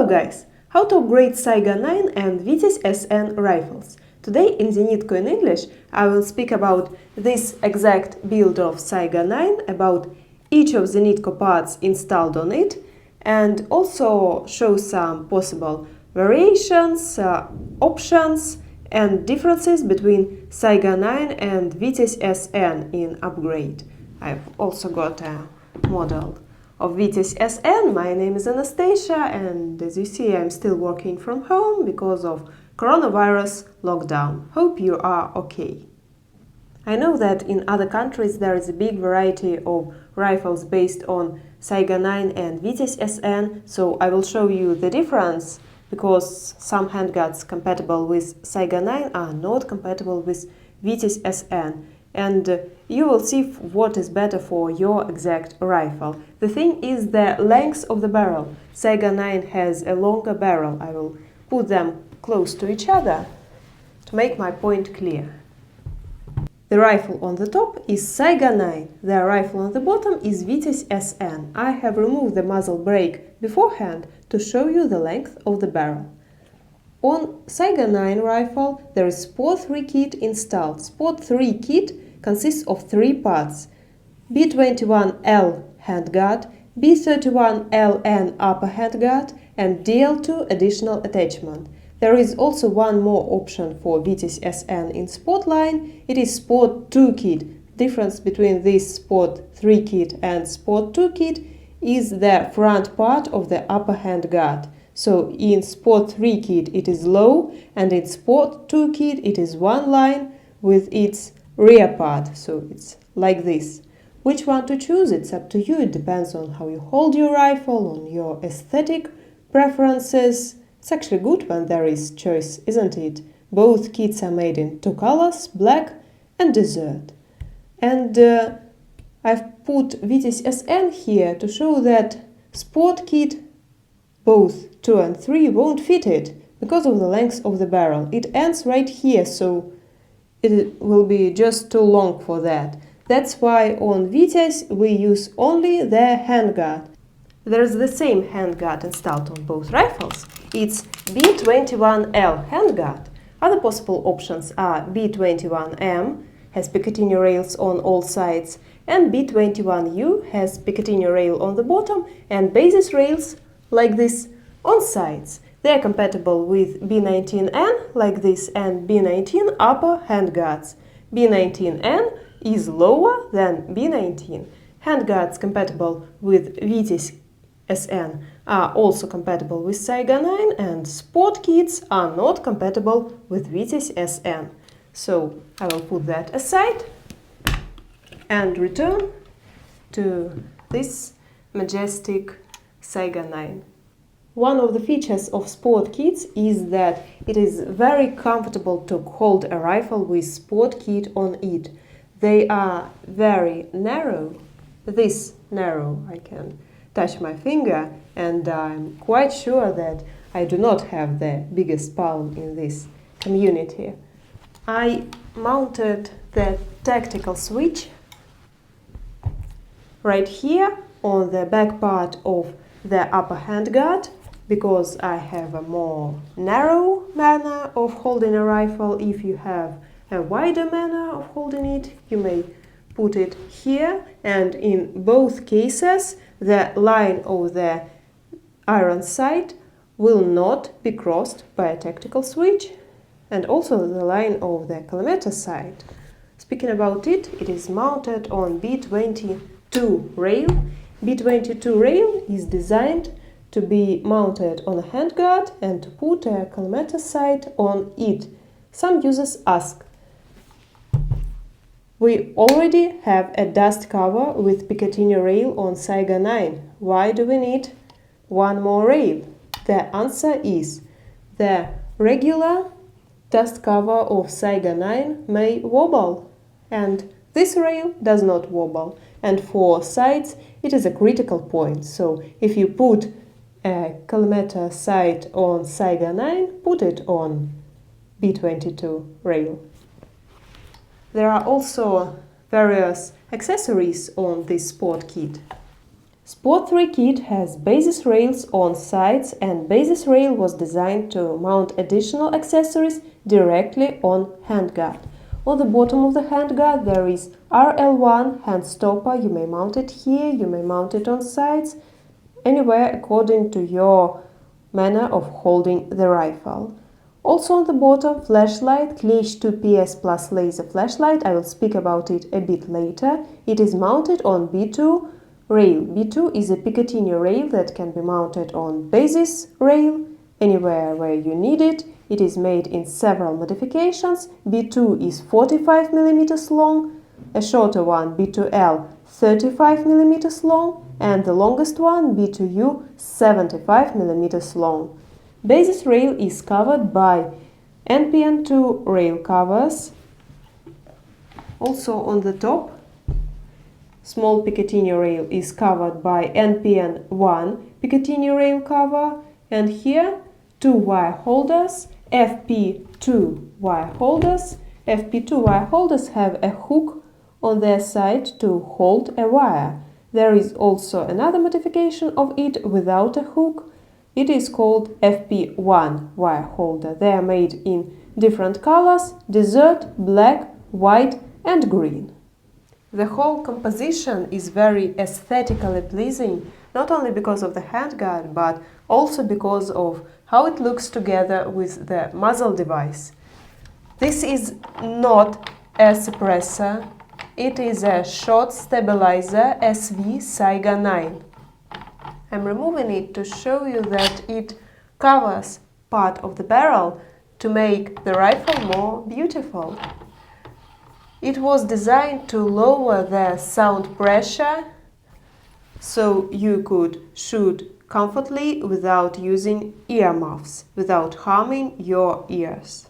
Hello guys! How to upgrade Saiga-9 and Vitas SN rifles. Today in Zenitco in English I will speak about this exact build of Saiga-9, about each of Zenitco parts installed on it, and also show some possible variations, options and differences between Saiga-9 and Vitas SN in upgrade. I've also got a model of Vitas SN. My name is Anastasia, and as you see I'm still working from home because of coronavirus lockdown. Hope you are okay. I know that in other countries there is a big variety of rifles based on Saiga-9 and Vitas SN, so I will show you the difference because some handguards compatible with Saiga-9 are not compatible with Vitas SN. And you will see what is better for your exact rifle. The thing is the length of the barrel. Saiga-9 has a longer barrel. I will put them close to each other to make my point clear. The rifle on the top is Saiga-9. The rifle on the bottom is Vitas SN. I have removed the muzzle brake beforehand to show you the length of the barrel. On Saiga-9 rifle there is Sport-3 kit installed. Sport-3 kit consists of three parts: B21L handguard, B31LN upper handguard, and DL2 additional attachment. There is also one more option for Vitas SN in Sport line. It is Sport-2 kit. Difference between this Sport-3 kit and Sport-2 kit is the front part of the upper handguard. So in Sport-3 kit it is low, and in Sport-2 kit it is one line with its rear part, so it's like this. Which one to choose? It's up to you. It depends on how you hold your rifle, on your aesthetic preferences. It's actually good when there is choice, isn't it? Both kits are made in two colors, black and desert. And I've put Vitas SN here to show that Sport kit, both 2 and 3, won't fit it because of the length of the barrel. It ends right here, so it will be just too long for that. That's why on Vitas we use only the handguard. There's the same handguard installed on both rifles. It's B21L handguard. Other possible options are B21M, has Picatinny rails on all sides, and B21U has Picatinny rail on the bottom and basis rails like this on sides. They are compatible with B19N like this and B19 upper handguards. B19N is lower than B19. Handguards compatible with Vitas SN are also compatible with Saiga-9, and Sport kits are not compatible with Vitas SN. So I will put that aside and return to this majestic Saiga-9. One of the features of Sport kits is that it is very comfortable to hold a rifle with Sport kit on it. They are very narrow, this narrow. I can touch my finger, and I'm quite sure that I do not have the biggest palm in this community. I mounted the tactical switch right here on the back part of the upper handguard, because I have a more narrow manner of holding a rifle. If you have a wider manner of holding it, you may put it here, and in both cases the line of the iron sight will not be crossed by a tactical switch, and also the line of the collimator sight. Speaking about it, it is mounted on B22 rail. B22 rail is designed to be mounted on a handguard and to put a collimator sight on it. Some users ask, we already have a dust cover with Picatinny rail on Saiga-9. Why do we need one more rail? The answer is the regular dust cover of Saiga-9 may wobble, and this rail does not wobble. And for sights it is a critical point, so if you put a collimator sight on Saiga-9, put it on B22 rail. There are also various accessories on this Sport kit. Sport-3 kit has basis rails on sides, and basis rail was designed to mount additional accessories directly on handguard. On the bottom of the handguard there is RL1 hand stopper. You may mount it here, you may mount it on sides, anywhere according to your manner of holding the rifle. Also on the bottom, flashlight, Kleysh 2PS plus laser flashlight. I will speak about it a bit later. It is mounted on B2 rail. B2 is a Picatinny rail that can be mounted on basis rail, anywhere where you need it. It is made in several modifications. B2 is 45 mm long, a shorter one, B2L, 35 mm long, and the longest one, B2U, 75 mm long. Basis rail is covered by NPN2 rail covers. Also on the top, small Picatinny rail is covered by NPN1 Picatinny rail cover, and here two wire holders, FP2 wire holders. FP2 wire holders have a hook on their side to hold a wire. There is also another modification of it without a hook. It is called FP1 wire holder. They are made in different colors: desert, black, white and green. The whole composition is very aesthetically pleasing, not only because of the handguard, but also because of how it looks together with the muzzle device. This is not a suppressor, it is a shot stabilizer SV Saiga-9. I'm removing it to show you that it covers part of the barrel to make the rifle more beautiful. It was designed to lower the sound pressure so you could shoot comfortably without using earmuffs, without harming your ears.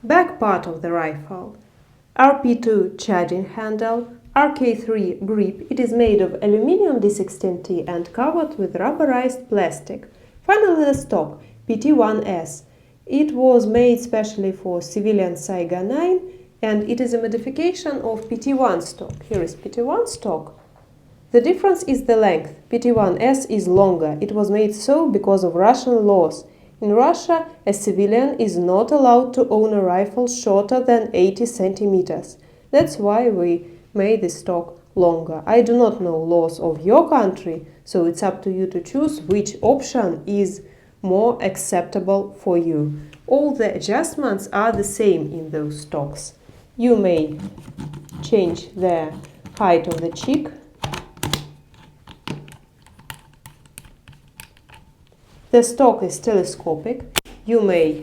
Back part of the rifle. RP2 charging handle, RK3 grip. It is made of aluminium D16T and covered with rubberized plastic. Finally the stock, PT1S. It was made specially for civilian Saiga-9 and it is a modification of PT1 stock. Here is PT1 stock. The difference is the length. PT1S is longer. It was made so because of Russian laws. In Russia, a civilian is not allowed to own a rifle shorter than 80 centimeters. That's why we made the stock longer. I do not know laws of your country, so it's up to you to choose which option is more acceptable for you. All the adjustments are the same in those stocks. You may change the height of the cheek. The stock is telescopic. You may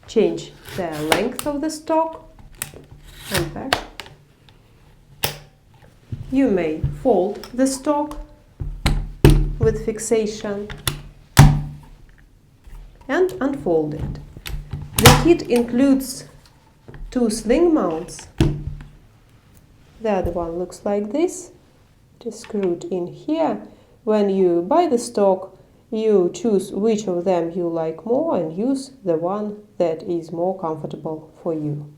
change the length of the stock and back. You may fold the stock with fixation and unfold it. The kit includes two sling mounts. The other one looks like this. It is screwed in here. When you buy the stock, you choose which of them you like more and use the one that is more comfortable for you.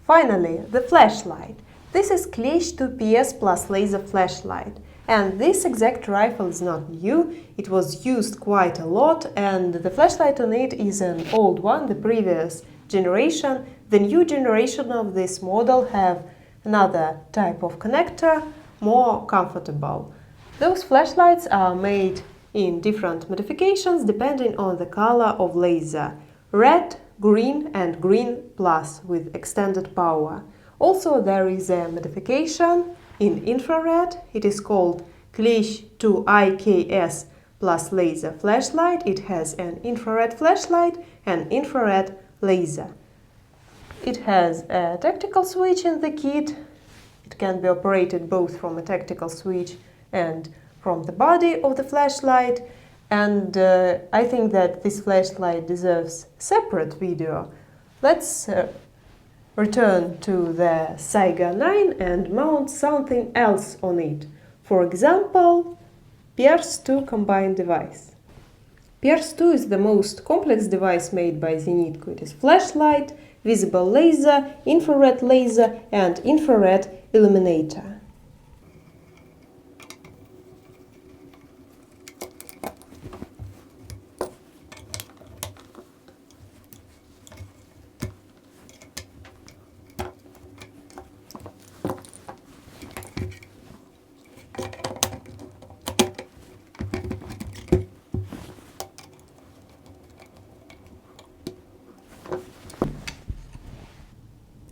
Finally, the flashlight. This is Kleysh 2PS plus laser flashlight. And this exact rifle is not new. It was used quite a lot, and the flashlight on it is an old one, the previous generation. The new generation of this model have another type of connector, more comfortable. Those flashlights are made in different modifications depending on the color of laser: red, green and green plus with extended power. Also there is a modification in infrared. It is called Kleysh 2IKS plus laser flashlight. It has an infrared flashlight and infrared laser. It has a tactical switch in the kit. It can be operated both from a tactical switch and from the body of the flashlight, and I think that this flashlight deserves a separate video. Let's return to the Saiga-9 and mount something else on it. For example, Sport-2 combined device. Sport-2 is the most complex device made by Zenitco. It is flashlight, visible laser, infrared and infrared illuminator.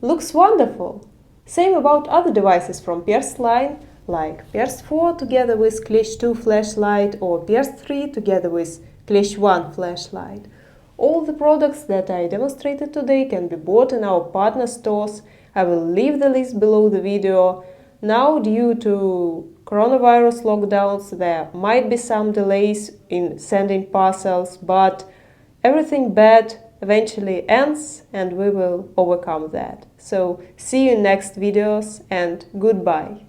Looks wonderful! Same about other devices from Pierce line, like Pierce 4 together with Clash 2 flashlight or Pierce 3 together with Clash 1 flashlight. All the products that I demonstrated today can be bought in our partner stores. I will leave the list below the video. Now, due to coronavirus lockdowns, there might be some delays in sending parcels, but everything bad eventually ends and we will overcome that. So, see you in next videos and goodbye.